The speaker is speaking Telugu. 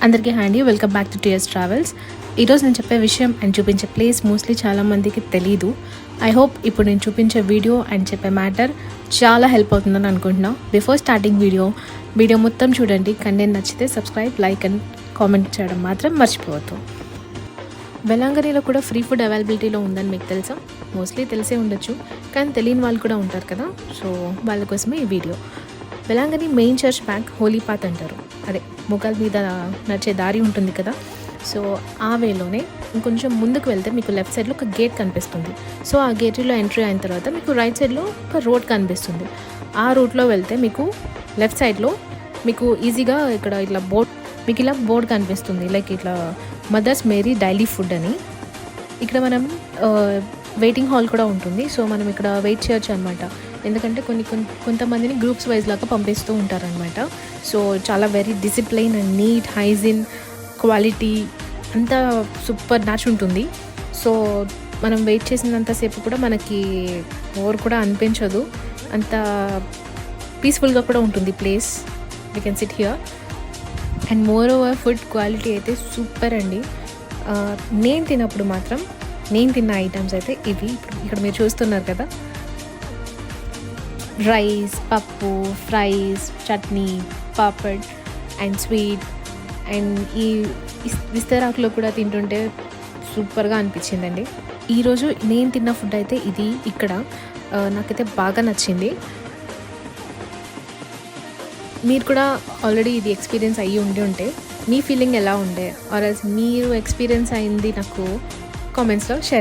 అందరికీ హ్యాండీ welcome back to TS Travels. ఈరోజు నేను చెప్పే విషయం అండ్ చూపించే ప్లేస్ మోస్ట్లీ చాలామందికి తెలీదు. ఐ హోప్ ఇప్పుడు నేను చూపించే వీడియో అండ్ చెప్పే మ్యాటర్ చాలా హెల్ప్ అవుతుందని అనుకుంటున్నా. బిఫోర్ స్టార్టింగ్ వీడియో మొత్తం చూడండి. కంటెంట్ నచ్చితే సబ్స్క్రైబ్, లైక్ అండ్ కామెంట్ చేయడం మాత్రం మర్చిపోవద్దు. వెలాంగనీలో కూడా ఫ్రీ ఫుడ్ అవైలబిలిటీలో ఉందని మీకు తెలుసా? మోస్ట్లీ తెలిసే ఉండొచ్చు, కానీ తెలియని వాళ్ళు కూడా ఉంటారు కదా. సో వాళ్ళ కోసమే ఈ video. Velankanni main church back holy path అంటారు. అదే మొగల్ మీద నడిచే దారి ఉంటుంది కదా. సో ఆ వేలోనే ఇంకొంచెం ముందుకు వెళ్తే మీకు లెఫ్ట్ సైడ్లో ఒక గేట్ కనిపిస్తుంది. సో ఆ గేట్లో ఎంట్రీ అయిన తర్వాత మీకు రైట్ సైడ్లో ఒక రోడ్ కనిపిస్తుంది. ఆ రూట్లో వెళ్తే మీకు లెఫ్ట్ సైడ్లో మీకు ఈజీగా ఇక్కడ ఇట్లా బోర్డ్ కనిపిస్తుంది. లైక్ ఇట్లా మదర్స్ మేరీ డైలీ ఫుడ్ అని. ఇక్కడ మనం వెయిటింగ్ హాల్ కూడా ఉంటుంది. సో మనం ఇక్కడ వెయిట్ చేయొచ్చు అనమాట. ఎందుకంటే కొంతమందిని గ్రూప్స్ వైజ్ లాగా పంపిస్తూ ఉంటారనమాట. సో చాలా very discipline and neat, hygiene, quality అంతా సూపర్ మ్యాచ్ ఉంటుంది. సో మనం వెయిట్ చేసినంతసేపు కూడా మనకి బోర్ కూడా అనిపించదు. అంత పీస్ఫుల్గా కూడా ఉంటుంది place. We can sit here. And moreover food quality అయితే సూపర్ అండి. నేను తిన్న ఐటమ్స్ అయితే ఇవి ఇక్కడ మీరు చూస్తున్నారు కదా. రైస్, పప్పు, fries, chutney, papad and sweet. And ఈ విస్తరాకులో కూడా తింటుంటే సూపర్గా అనిపించిందండి. ఈరోజు నేను తిన్న ఫుడ్ అయితే ఇది ఇక్కడ నాకైతే బాగా నచ్చింది. మీరు కూడా ఆల్రెడీ ఇది ఎక్స్పీరియన్స్ అయ్యి ఉంటే మీ ఫీలింగ్ ఎలా ఉండే, ఆర్ ఎల్స్ మీరు ఎక్స్పీరియన్స్ అయింది నాకు కామెంట్స్లో షేర్